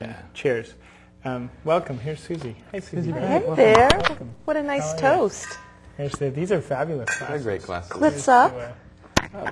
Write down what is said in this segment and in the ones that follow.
Yeah. Cheers. Welcome. Here's Susie. Hey, Susie. Hey there. Welcome. What a nice toast. These are fabulous glasses. They're great glasses. Clips up.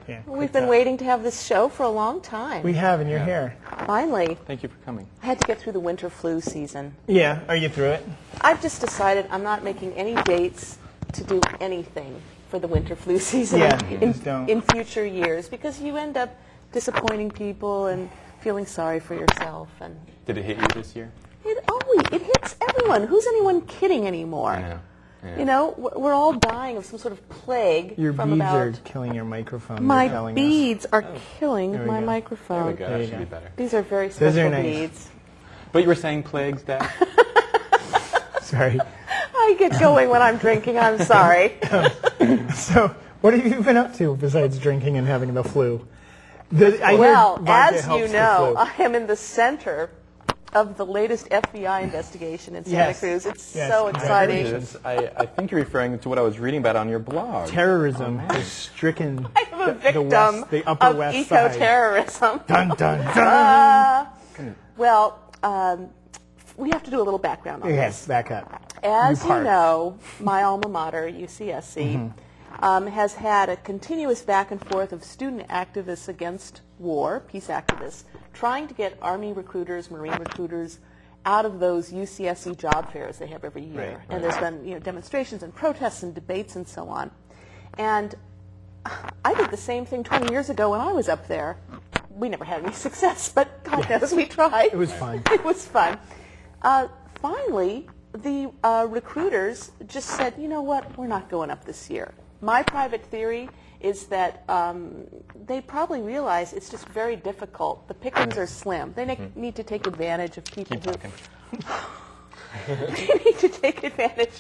Yeah, We've been waiting to have this show for a long time. We have, and you're here. Finally. Thank you for coming. I had to get through the winter flu season. Yeah. Are you through it? I've just decided I'm not making any dates to do anything for the winter flu season in future years because you end up disappointing people and feeling sorry for yourself. And did it hit you this year? It hits everyone. Who's anyone kidding anymore? I know. Yeah. You know, we're all dying of some sort of plague. Your from beads about are killing your microphone. My beads are killing my microphone. There we go. That should be better. These are very special beads. But you were saying plagues, Dad? Sorry. I get going when I'm drinking. I'm sorry. So, what have you been up to besides drinking and having the flu? Well, as you know, I am in the center of the latest FBI investigation in Santa Cruz. It's so exciting. I think you're referring to what I was reading about on your blog. Terrorism has stricken I am a victim the Upper of West Side. eco-terrorism. Dun, dun, dun. We have to do a little background on this. Yes, back up. As you know, my alma mater, UCSC, has had a continuous back and forth of student activists against war, peace activists, trying to get Army recruiters, Marine recruiters out of those UCSC job fairs they have every year. Right. And there's been demonstrations and protests and debates and so on. And I did the same thing 20 years ago when I was up there. We never had any success, but God knows we tried. It was fun. It was fun. Finally, the recruiters just said, you know what, we're not going up this year. My private theory is that they probably realize it's just very difficult. The pickings are slim. They need to take advantage of people they need to take advantage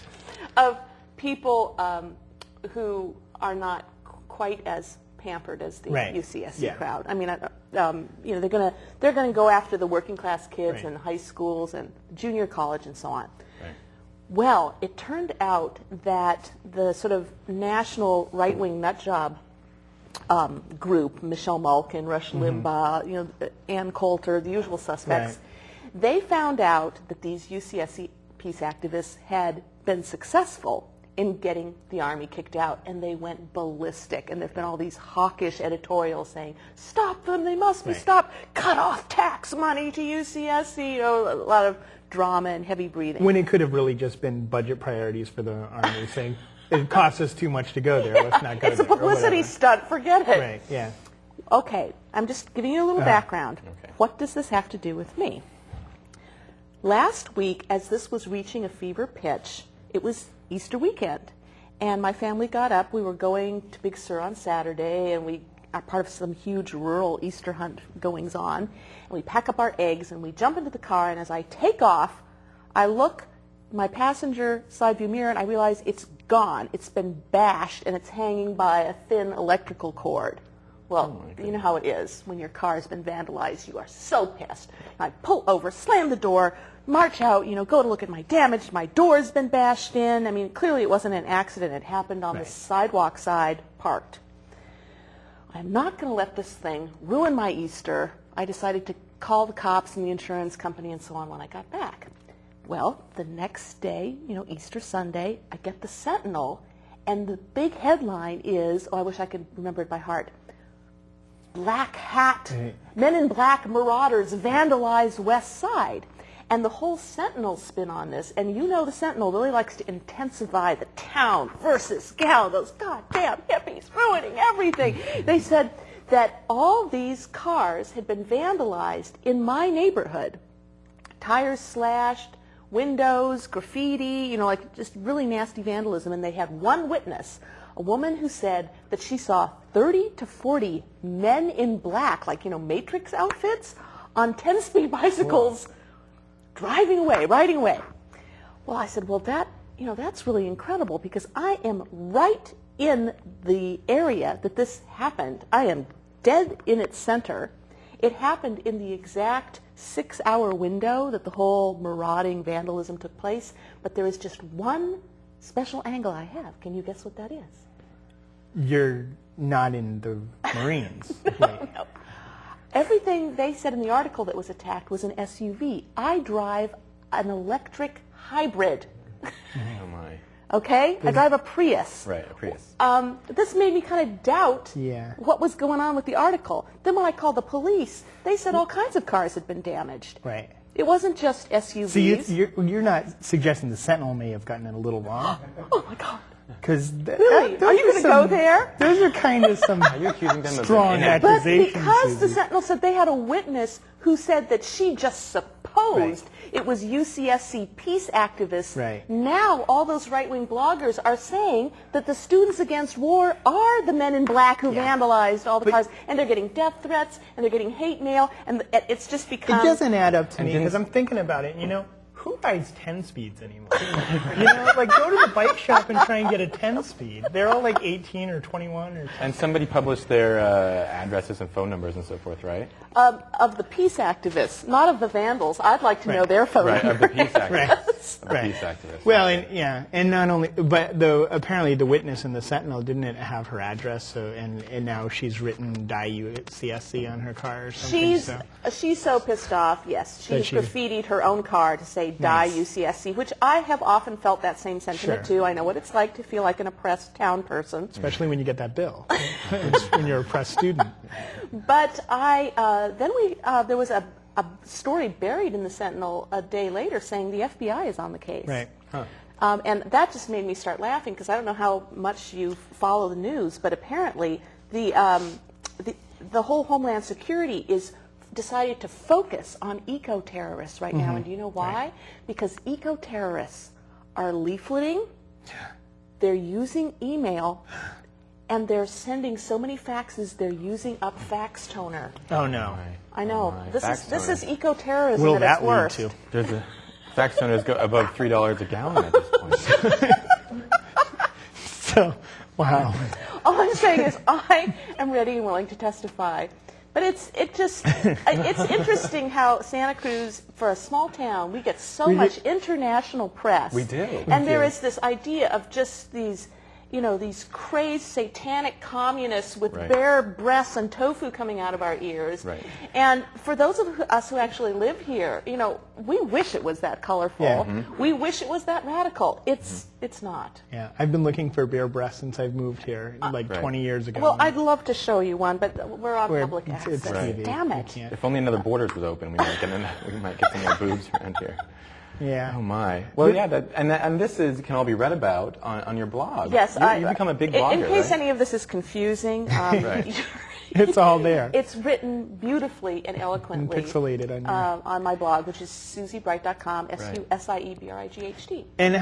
of people who are not quite as pampered as the UCSC crowd. I mean, they're gonna go after the working class kids in high schools and junior college and so on. Well, it turned out that the sort of national right-wing nutjob group, Michelle Malkin, Rush Limbaugh, Ann Coulter, the usual suspects, they found out that these UCSC peace activists had been successful in getting the Army kicked out, and they went ballistic. And there have been all these hawkish editorials saying, stop them, they must be stopped, cut off tax money to UCSC, a lot of drama and heavy breathing. When it could have really just been budget priorities for the Army, saying it costs us too much to go there, let's not go there. It's a publicity stunt, forget it. Right, yeah. Okay, I'm just giving you a little background. Okay. What does this have to do with me? Last week, as this was reaching a fever pitch, it was Easter weekend, and my family got up. We were going to Big Sur on Saturday, and we are part of some huge rural Easter hunt goings on. And we pack up our eggs, and we jump into the car, and as I take off, I look my passenger side view mirror, and I realize it's gone. It's been bashed, and it's hanging by a thin electrical cord. Well, you know how it is. When your car has been vandalized, you are so pissed. I pull over, slam the door, march out, go to look at my damage. My door's been bashed in. I mean, clearly it wasn't an accident. It happened on the sidewalk side, parked. I'm not going to let this thing ruin my Easter. I decided to call the cops and the insurance company and so on when I got back. Well, the next day, Easter Sunday, I get the Sentinel, and the big headline is, I wish I could remember it by heart, Black Hat, Men in Black Marauders vandalized West Side. And the whole Sentinel spin on this, and the Sentinel really likes to intensify the town versus gal, those goddamn hippies ruining everything. They said that all these cars had been vandalized in my neighborhood. Tires slashed, windows, graffiti, just really nasty vandalism. And they had one witness, a woman who said that she saw 30 to 40 men in black, Matrix outfits, on 10-speed bicycles, driving away, riding away. Well, I said, well, that's really incredible because I am right in the area that this happened. I am dead in its center. It happened in the exact 6-hour window that the whole marauding vandalism took place, but there is just one special angle I have. Can you guess what that is? You're not in the Marines. No. Everything they said in the article that was attacked was an SUV. I drive an electric hybrid. Oh my. Okay? I drive a Prius. Right, a Prius. This made me kind of doubt Yeah. what was going on with the article. Then when I called the police, they said all kinds of cars had been damaged. Right. It wasn't just SUVs. So you're not suggesting the Sentinel may have gotten it a little wrong? Oh my God. Because Really? Are you going to go there? Those are kind of some Are you accusing them of strong being But accusations. because the Susie. Sentinel said they had a witness who said that she just supposed it was UCSC peace activists, Right. now all those right-wing bloggers are saying that the Students Against War are the men in black who vandalized all the cars, and they're getting death threats, and they're getting hate mail, and it's just become... It doesn't add up to me didn't- because I'm thinking about it. Who rides 10 speeds anymore? Like go to the bike shop and try and get a 10 speed. They're all like 18 or 21 or. And somebody published their addresses and phone numbers and so forth, right? Of the peace activists, not of the vandals. I'd like to know their phone Right, of number. the peace activists. Of the Right. peace activists. Well, and not only, but apparently the witness in the Sentinel didn't have her address, so and now she's written "Die UCSC" on her car or something. She's so pissed off. Yes, That she's graffitied her own car to say "Die Nice. UCSC," which I have often felt that same sentiment Sure. too. I know what it's like to feel like an oppressed town person. Especially when you get that bill, when you're a press student. But there was a story buried in the Sentinel a day later saying the FBI is on the case. Right. And that just made me start laughing because I don't know how much you follow the news, but apparently the whole Homeland Security is decided to focus on eco-terrorists right now. And do you know why? Right. Because eco-terrorists are leafleting, they're using email, and they're sending so many faxes they're using up fax toner. Oh no. I know. my. This Fax is toner. eco-terrorism Will at that its lead worst. to? There's a fax toners go above $3 a gallon at this point. So, wow. All I'm saying is I am ready and willing to testify. But it's interesting how Santa Cruz, for a small town, we get so much international press. We do. And there is this idea of just these, these crazed satanic communists with Right. bare breasts and tofu coming out of our ears. Right. And for those of us who actually live here, we wish it was that colorful. Yeah. We wish it was that radical. It's not. Yeah, I've been looking for bare breasts since I've moved here, like Right. 20 years ago. Well, I'd love to show you one, but we're on public it's access. TV. Damn You it. can't. If only another Borders was open, we might get some more boobs around here. Yeah. Oh my. Well, yeah, and this can all be read about on your blog. Yes, you become a big blogger, in case right? any of this is confusing, Right. It's all there. it's written beautifully and eloquently Pixelated on your. on my blog, which is susiebright.com, SUSIEBRIGHT. And